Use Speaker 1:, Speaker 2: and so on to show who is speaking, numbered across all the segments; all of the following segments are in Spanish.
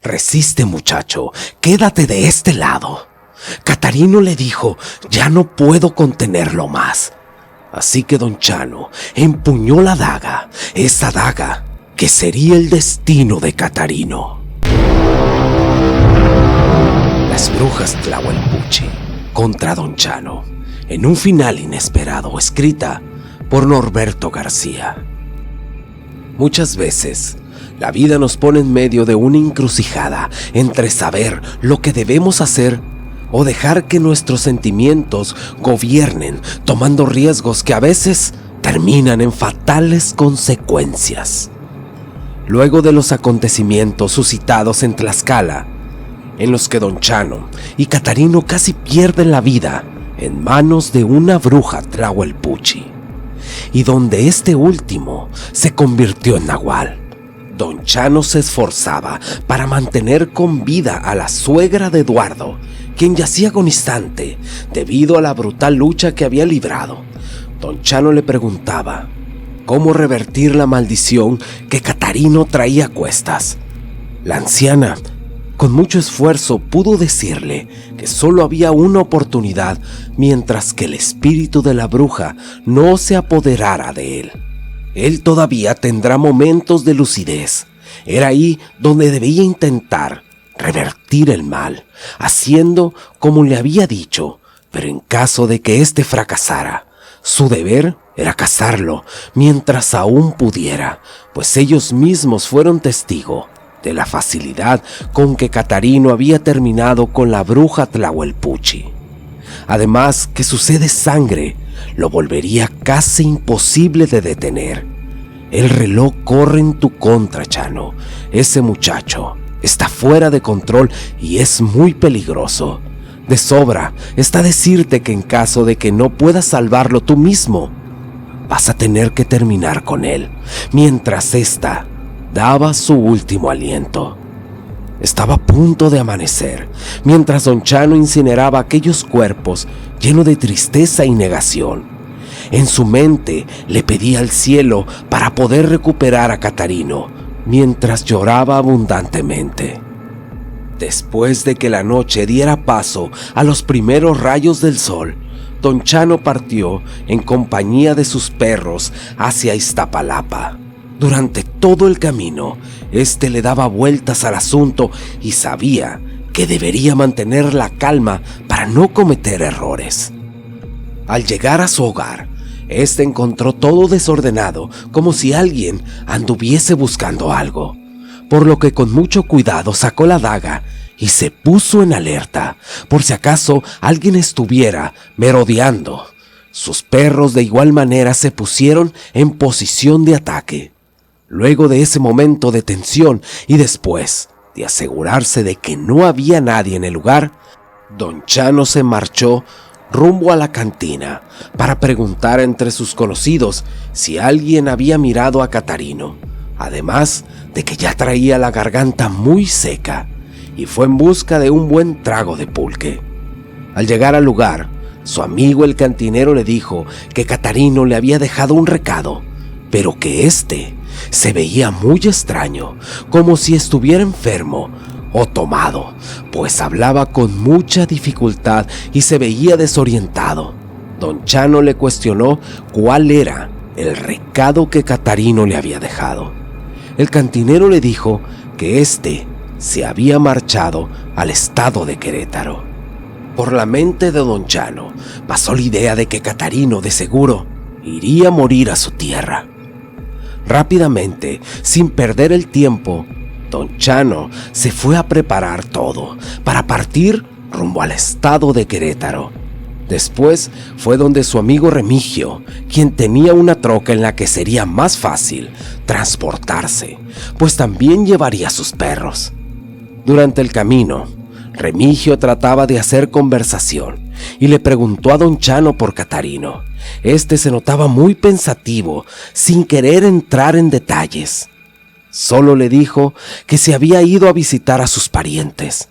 Speaker 1: «Resiste, muchacho, quédate de este lado». Catarino le dijo: «Ya no puedo contenerlo más». Así que don Chano empuñó la daga, esa daga que sería el destino de Catarino. Las brujas Tlahuelpuchi contra don Chano, en un final inesperado, escrita por Norberto García. Muchas veces, la vida nos pone en medio de una encrucijada entre saber lo que debemos hacer o dejar que nuestros sentimientos gobiernen, tomando riesgos que a veces terminan en fatales consecuencias. Luego de los acontecimientos suscitados en Tlaxcala, en los que don Chano y Catarino casi pierden la vida en manos de una bruja Tlahuelpuchi, y donde este último se convirtió en nahual, don Chano se esforzaba para mantener con vida a la suegra de Eduardo, quien yacía agonizante debido a la brutal lucha que había librado. Don Chano le preguntaba cómo revertir la maldición que Catarino traía a cuestas. La anciana, con mucho esfuerzo, pudo decirle que solo había una oportunidad mientras que el espíritu de la bruja no se apoderara de él. Él todavía tendrá momentos de lucidez. Era ahí donde debía intentar revertir el mal, haciendo como le había dicho, pero en caso de que éste fracasara, su deber era cazarlo mientras aún pudiera, pues ellos mismos fueron testigo de la facilidad con que Catarino había terminado con la bruja Tlahuelpuchi. Además que su sed de sangre lo volvería casi imposible de detener. El reloj corre en tu contra, Chano. Ese muchacho está fuera de control y es muy peligroso. De sobra está decirte que en caso de que no puedas salvarlo tú mismo, vas a tener que terminar con él, mientras ésta daba su último aliento. Estaba a punto de amanecer, mientras don Chano incineraba aquellos cuerpos llenos de tristeza y negación. En su mente le pedía al cielo para poder recuperar a Catarino, mientras lloraba abundantemente. Después de que la noche diera paso a los primeros rayos del sol, don Chano partió en compañía de sus perros hacia Iztapalapa. Durante todo el camino, este le daba vueltas al asunto y sabía que debería mantener la calma para no cometer errores. Al llegar a su hogar, este encontró todo desordenado, como si alguien anduviese buscando algo, por lo que con mucho cuidado sacó la daga y se puso en alerta, por si acaso alguien estuviera merodeando. Sus perros de igual manera se pusieron en posición de ataque. Luego de ese momento de tensión y después de asegurarse de que no había nadie en el lugar, don Chano se marchó rumbo a la cantina para preguntar entre sus conocidos si alguien había mirado a Catarino, además de que ya traía la garganta muy seca, y fue en busca de un buen trago de pulque. Al llegar al lugar, su amigo el cantinero le dijo que Catarino le había dejado un recado, pero que éste se veía muy extraño, como si estuviera enfermo o tomado, pues hablaba con mucha dificultad y se veía desorientado. Don Chano le cuestionó cuál era el recado que Catarino le había dejado. El cantinero le dijo que éste se había marchado al estado de Querétaro. Por la mente de don Chano pasó la idea de que Catarino de seguro iría a morir a su tierra. Rápidamente, sin perder el tiempo, don Chano se fue a preparar todo para partir rumbo al estado de Querétaro. Después fue donde su amigo Remigio, quien tenía una troca en la que sería más fácil transportarse, pues también llevaría sus perros. Durante el camino, Remigio trataba de hacer conversación y le preguntó a don Chano por Catarino. Este se notaba muy pensativo, sin querer entrar en detalles. Solo le dijo que se había ido a visitar a sus parientes,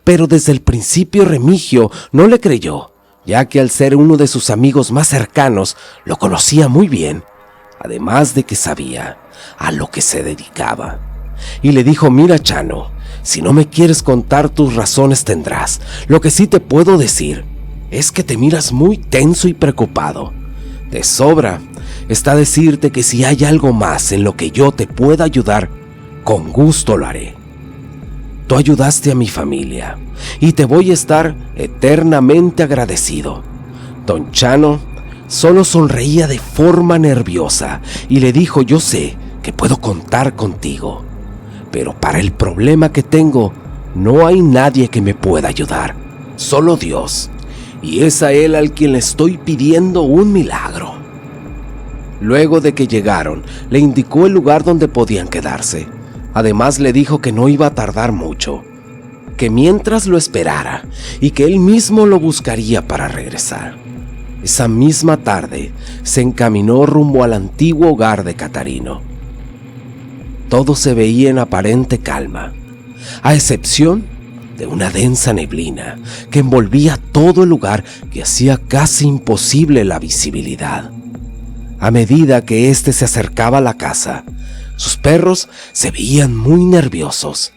Speaker 1: pero desde el principio Remigio no le creyó, ya que al ser uno de sus amigos más cercanos lo conocía muy bien, además de que sabía a lo que se dedicaba. Y le dijo: mira, Chano, Si no me quieres contar, tus razones tendrás. Lo que sí te puedo decir es que te miras muy tenso y preocupado. De sobra está decirte que si hay algo más en lo que yo te pueda ayudar, con gusto lo haré. Tú ayudaste a mi familia y te voy a estar eternamente agradecido. Don Chano solo sonreía de forma nerviosa y le dijo: yo sé que puedo contar contigo, pero para el problema que tengo no hay nadie que me pueda ayudar, solo Dios, y es a Él al quien le estoy pidiendo un milagro. Luego de que llegaron, le indicó el lugar donde podían quedarse. Además le dijo que no iba a tardar mucho, que mientras lo esperara y que él mismo lo buscaría para regresar. Esa misma tarde se encaminó rumbo al antiguo hogar de Catarino. Todo se veía en aparente calma, a excepción de una densa neblina que envolvía todo el lugar que hacía casi imposible la visibilidad. A medida que éste se acercaba a la casa, sus perros se veían muy nerviosos.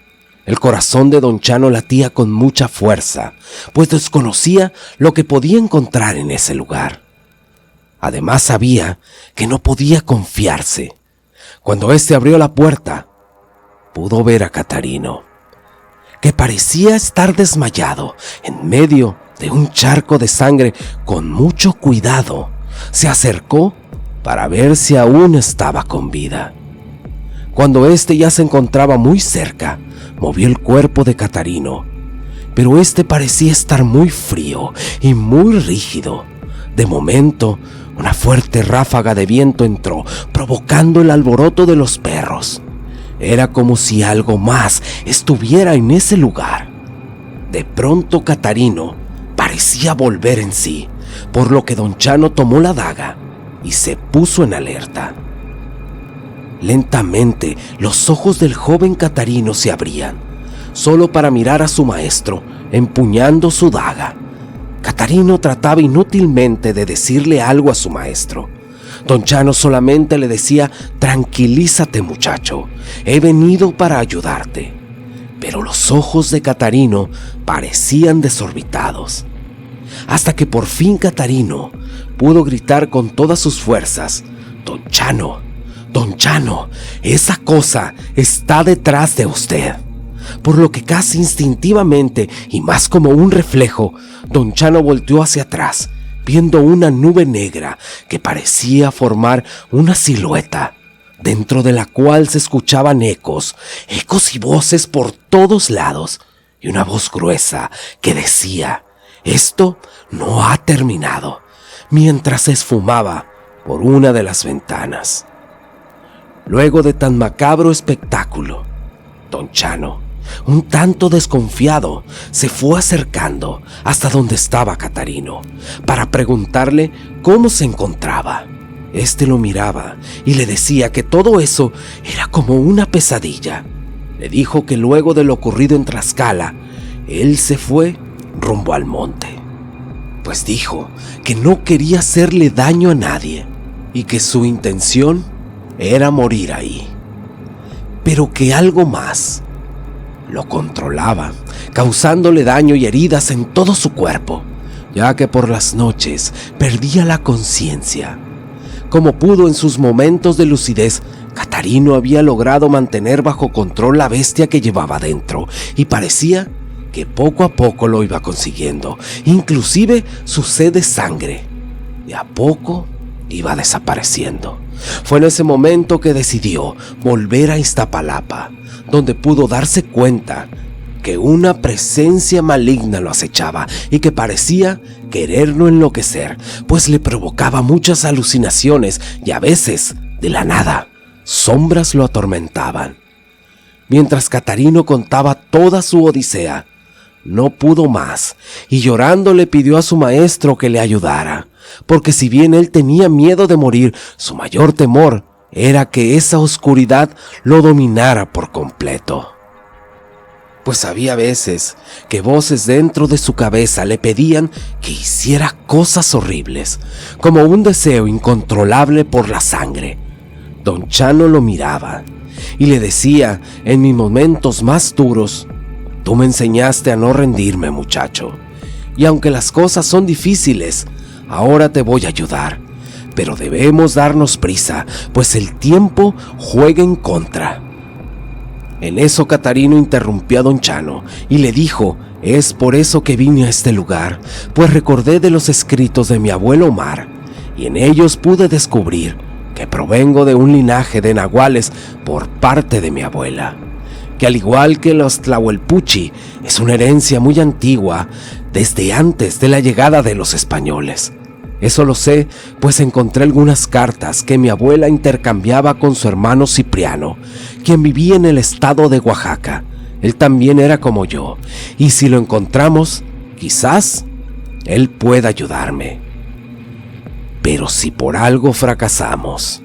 Speaker 1: El corazón de Don Chano latía con mucha fuerza, pues desconocía lo que podía encontrar en ese lugar. Además sabía que no podía confiarse. Cuando éste abrió la puerta, pudo ver a Catarino, que parecía estar desmayado en medio de un charco de sangre. Con mucho cuidado, se acercó para ver si aún estaba con vida. Cuando éste ya se encontraba muy cerca, movió el cuerpo de Catarino, pero éste parecía estar muy frío y muy rígido. De momento, una fuerte ráfaga de viento entró, provocando el alboroto de los perros. Era como si algo más estuviera en ese lugar. De pronto Catarino parecía volver en sí, por lo que Don Chano tomó la daga y se puso en alerta. Lentamente, los ojos del joven Catarino se abrían, solo para mirar a su maestro empuñando su daga. Catarino trataba inútilmente de decirle algo a su maestro. Don Chano solamente le decía: tranquilízate, muchacho, he venido para ayudarte. Pero los ojos de Catarino parecían desorbitados, hasta que por fin Catarino pudo gritar con todas sus fuerzas: Don Chano, Don Chano, esa cosa está detrás de usted. Por lo que casi instintivamente y más como un reflejo, Don Chano volteó hacia atrás, viendo una nube negra que parecía formar una silueta, dentro de la cual se escuchaban ecos y voces por todos lados, y una voz gruesa que decía: esto no ha terminado, mientras se esfumaba por una de las ventanas. Luego de tan macabro espectáculo, Don Chano, un tanto desconfiado, se fue acercando hasta donde estaba Catarino para preguntarle cómo se encontraba. Este lo miraba y le decía que todo eso era como una pesadilla. Le dijo que luego de lo ocurrido en Tlaxcala, él se fue rumbo al monte, pues dijo que no quería hacerle daño a nadie y que su intención era morir ahí, pero que algo más lo controlaba, causándole daño y heridas en todo su cuerpo, ya que por las noches perdía la conciencia. Como pudo en sus momentos de lucidez, Catarino había logrado mantener bajo control la bestia que llevaba dentro, y parecía que poco a poco lo iba consiguiendo, inclusive su sed de sangre de a poco iba desapareciendo. Fue en ese momento que decidió volver a Iztapalapa, donde pudo darse cuenta que una presencia maligna lo acechaba y que parecía quererlo enloquecer, pues le provocaba muchas alucinaciones y a veces, de la nada, sombras lo atormentaban. Mientras Catarino contaba toda su odisea, no pudo más y llorando le pidió a su maestro que le ayudara, porque si bien él tenía miedo de morir, su mayor temor era que esa oscuridad lo dominara por completo. Pues había veces que voces dentro de su cabeza le pedían que hiciera cosas horribles, como un deseo incontrolable por la sangre. Don Chano lo miraba y le decía en mis momentos más duros Tú me enseñaste a no rendirme, muchacho. Y aunque las cosas son difíciles, ahora te voy a ayudar. Pero debemos darnos prisa, pues el tiempo juega en contra. En eso Catarino interrumpió a don Chano y le dijo: es por eso que vine a este lugar, pues recordé de los escritos de mi abuelo Omar, y en ellos pude descubrir que provengo de un linaje de nahuales por parte de mi abuela, que al igual que los tlahuelpuchi, es una herencia muy antigua desde antes de la llegada de los españoles. Eso lo sé, pues encontré algunas cartas que mi abuela intercambiaba con su hermano Cipriano, quien vivía en el estado de Oaxaca. Él también era como yo, y si lo encontramos, quizás él pueda ayudarme. Pero si por algo fracasamos,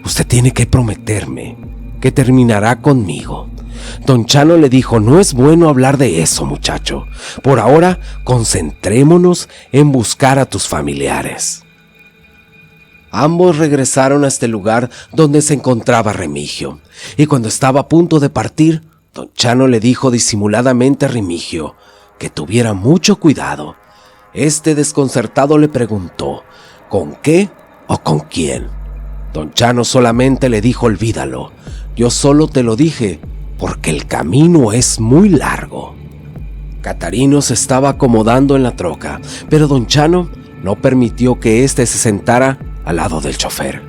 Speaker 1: usted tiene que prometerme que terminará conmigo. Don Chano le dijo: no es bueno hablar de eso, muchacho. Por ahora, concentrémonos en buscar a tus familiares. Ambos regresaron a este lugar donde se encontraba Remigio, y cuando estaba a punto de partir, don Chano le dijo disimuladamente a Remigio que tuviera mucho cuidado. Este desconcertado le preguntó: ¿con qué o con quién? Don Chano solamente le dijo: olvídalo, yo solo te lo dije porque el camino es muy largo. Catarino se estaba acomodando en la troca, pero don Chano no permitió que éste se sentara al lado del chofer.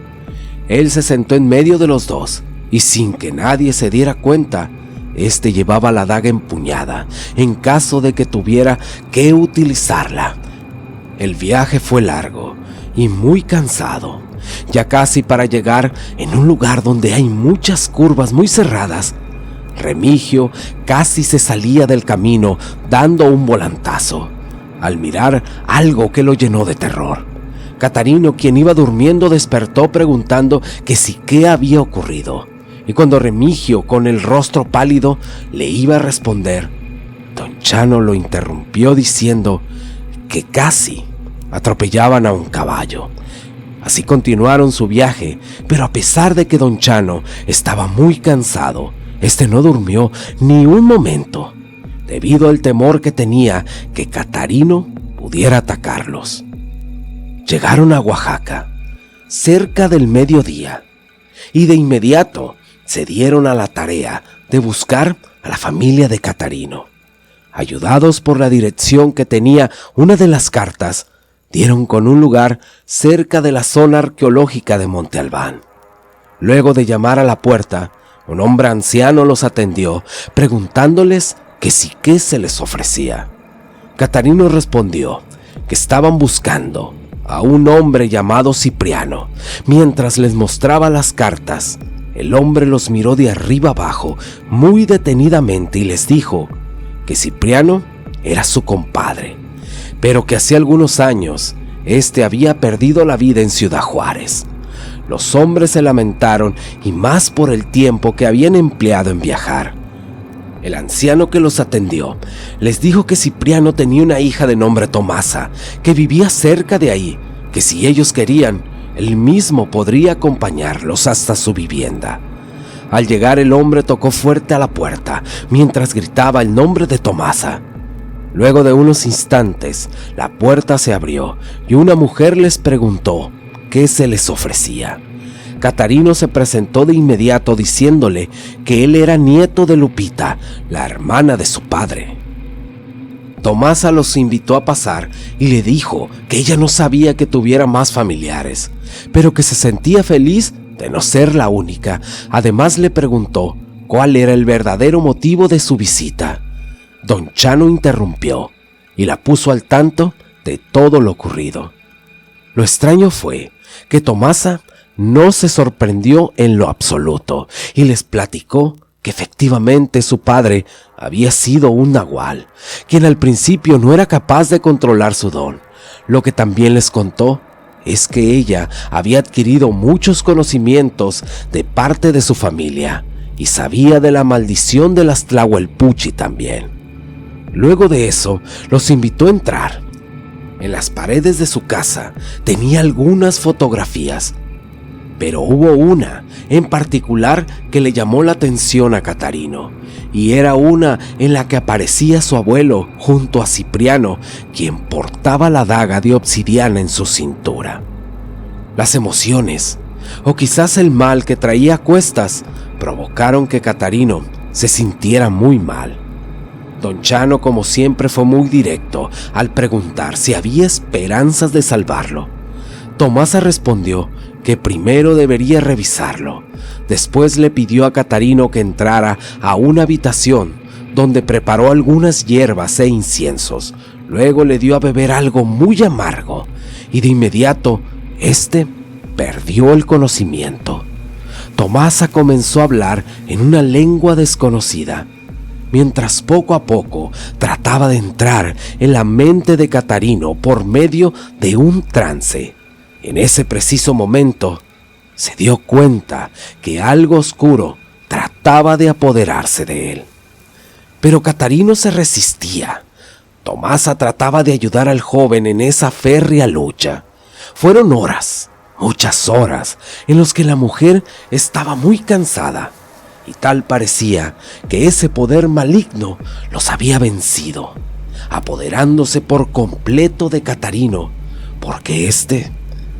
Speaker 1: Él se sentó en medio de los dos, y sin que nadie se diera cuenta, este llevaba la daga empuñada en caso de que tuviera que utilizarla. El viaje fue largo y muy cansado, ya casi para llegar en un lugar donde hay muchas curvas muy cerradas. Remigio casi se salía del camino dando un volantazo, al mirar algo que lo llenó de terror. Catarino, quien iba durmiendo, despertó preguntando que si qué había ocurrido, y cuando Remigio, con el rostro pálido, le iba a responder, don Chano lo interrumpió diciendo que casi atropellaban a un caballo. Así continuaron su viaje, pero a pesar de que don Chano estaba muy cansado, este no durmió ni un momento, debido al temor que tenía que Catarino pudiera atacarlos. Llegaron a Oaxaca, cerca del mediodía, y de inmediato se dieron a la tarea de buscar a la familia de Catarino. Ayudados por la dirección que tenía una de las cartas, dieron con un lugar cerca de la zona arqueológica de Monte Albán. Luego de llamar a la puerta, un hombre anciano los atendió, preguntándoles que si qué se les ofrecía. Catarino respondió que estaban buscando a un hombre llamado Cipriano. Mientras les mostraba las cartas, el hombre los miró de arriba abajo muy detenidamente y les dijo que Cipriano era su compadre, pero que hacía algunos años este había perdido la vida en Ciudad Juárez. Los hombres se lamentaron, y más por el tiempo que habían empleado en viajar. El anciano que los atendió les dijo que Cipriano tenía una hija de nombre Tomasa, que vivía cerca de ahí, que si ellos querían, él mismo podría acompañarlos hasta su vivienda. Al llegar, el hombre tocó fuerte a la puerta, mientras gritaba el nombre de Tomasa. Luego de unos instantes, la puerta se abrió, y una mujer les preguntó qué se les ofrecía. Catarino se presentó de inmediato diciéndole que él era nieto de Lupita, la hermana de su padre. Tomasa los invitó a pasar y le dijo que ella no sabía que tuviera más familiares, pero que se sentía feliz de no ser la única. Además le preguntó cuál era el verdadero motivo de su visita. Don Chano interrumpió y la puso al tanto de todo lo ocurrido. Lo extraño fue que Tomasa no se sorprendió en lo absoluto y les platicó que efectivamente su padre había sido un nahual, quien al principio no era capaz de controlar su don. Lo que también les contó es que ella había adquirido muchos conocimientos de parte de su familia y sabía de la maldición de las tlahuelpuchi también. Luego de eso, los invitó a entrar. En las paredes de su casa tenía algunas fotografías. pero hubo una en particular que le llamó la atención a Catarino, y era una en la que aparecía su abuelo junto a Cipriano, quien portaba la daga de obsidiana en su cintura. Las emociones, o quizás el mal que traía a cuestas, provocaron que Catarino se sintiera muy mal. Don Chano, como siempre, fue muy directo al preguntar si había esperanzas de salvarlo. Tomasa respondió que primero debería revisarlo. Después le pidió a Catarino que entrara a una habitación donde preparó algunas hierbas e inciensos. Luego le dio a beber algo muy amargo y de inmediato este perdió el conocimiento. Tomasa comenzó a hablar en una lengua desconocida, mientras poco a poco trataba de entrar en la mente de Catarino por medio de un trance. En ese preciso momento, se dio cuenta que algo oscuro trataba de apoderarse de él. Pero Catarino se resistía. Tomasa trataba de ayudar al joven en esa férrea lucha. Fueron horas, muchas horas, en las que la mujer estaba muy cansada, y tal parecía que ese poder maligno los había vencido, apoderándose por completo de Catarino, porque éste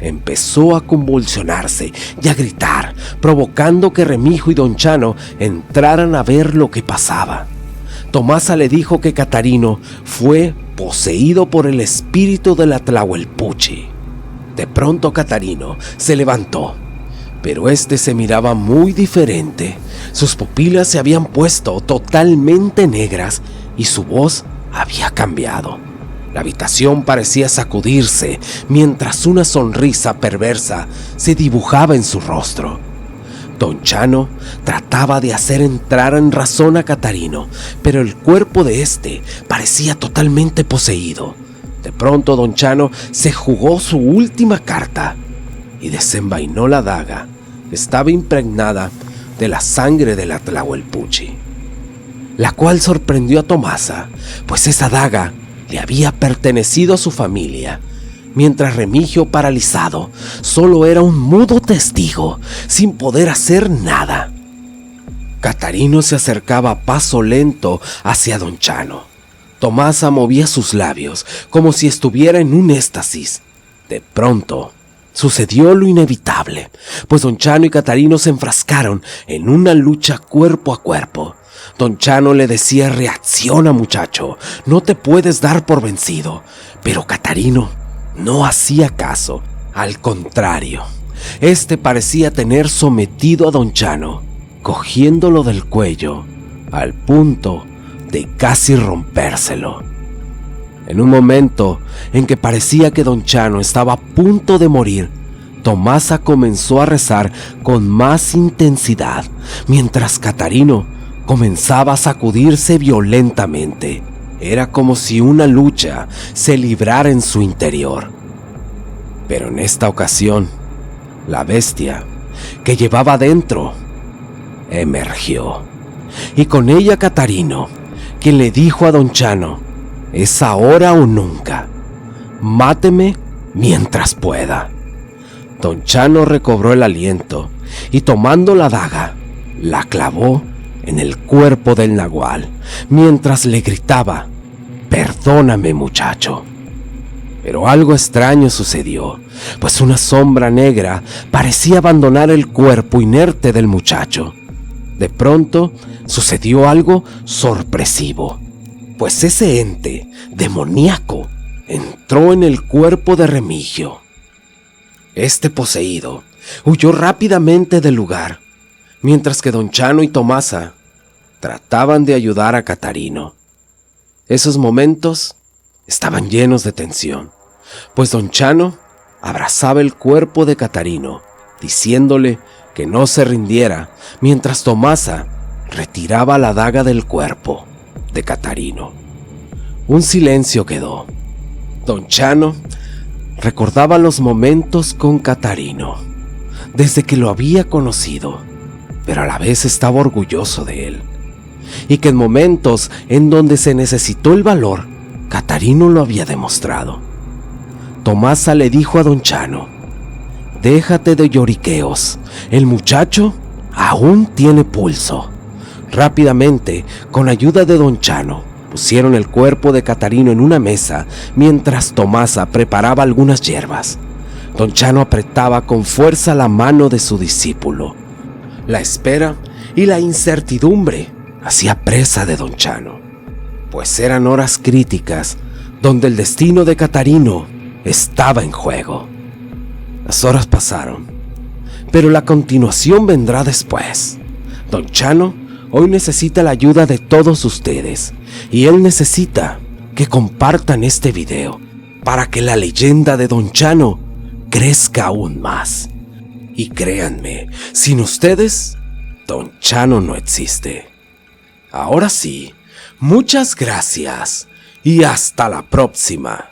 Speaker 1: empezó a convulsionarse y a gritar, provocando que Remijo y Don Chano entraran a ver lo que pasaba. Tomasa le dijo que Catarino fue poseído por el espíritu de la Tlahuelpuchi. De pronto Catarino se levantó, pero este se miraba muy diferente. Sus pupilas se habían puesto totalmente negras y su voz había cambiado. La habitación parecía sacudirse mientras una sonrisa perversa se dibujaba en su rostro. Don Chano trataba de hacer entrar en razón a Catarino, pero el cuerpo de este parecía totalmente poseído. De pronto Don Chano se jugó su última carta y desenvainó la daga. Estaba impregnada de la sangre de la Tlahuelpuchi, la cual sorprendió a Tomasa, pues esa daga le había pertenecido a su familia, mientras Remigio, paralizado, solo era un mudo testigo, sin poder hacer nada. Catarino se acercaba a paso lento hacia Don Chano. Tomasa movía sus labios como si estuviera en un éxtasis. De pronto, sucedió lo inevitable, pues Don Chano y Catarino se enfrascaron en una lucha cuerpo a cuerpo. Don Chano le decía: reacciona, muchacho, no te puedes dar por vencido. Pero Catarino no hacía caso. Al contrario, este parecía tener sometido a Don Chano, cogiéndolo del cuello al punto de casi rompérselo. En un momento en que parecía que Don Chano estaba a punto de morir, Tomasa comenzó a rezar con más intensidad, mientras Catarino comenzaba a sacudirse violentamente. Era como si una lucha se librara en su interior. Pero en esta ocasión, la bestia que llevaba dentro emergió, y con ella Catarino, quien le dijo a Don Chano: es ahora o nunca, máteme mientras pueda. Don Chano recobró el aliento y, tomando la daga, la clavó en el cuerpo del nahual, mientras le gritaba: perdóname, muchacho. Pero algo extraño sucedió, pues una sombra negra parecía abandonar el cuerpo inerte del muchacho. De pronto sucedió algo sorpresivo, pues ese ente demoníaco entró en el cuerpo de Remigio. Este poseído huyó rápidamente del lugar, mientras que Don Chano y Tomasa trataban de ayudar a Catarino. Esos momentos estaban llenos de tensión, pues Don Chano abrazaba el cuerpo de Catarino, diciéndole que no se rindiera, mientras Tomasa retiraba la daga del cuerpo de Catarino. Un silencio quedó. Don Chano recordaba los momentos con Catarino, desde que lo había conocido, pero a la vez estaba orgulloso de él, y que en momentos en donde se necesitó el valor, Catarino lo había demostrado. Tomasa le dijo a Don Chano: déjate de lloriqueos. El muchacho aún tiene pulso. Rápidamente, con ayuda de don Chano, pusieron el cuerpo de Catarino en una mesa mientras Tomasa preparaba algunas hierbas. Don Chano apretaba con fuerza la mano de su discípulo. La espera y la incertidumbre hacía presa de don Chano, pues eran horas críticas donde el destino de Catarino estaba en juego. Las horas pasaron, pero la continuación vendrá después. Don Chano hoy necesita la ayuda de todos ustedes y él necesita que compartan este video para que la leyenda de don Chano crezca aún más. Y créanme, sin ustedes, don Chano no existe. Ahora sí, muchas gracias y hasta la próxima.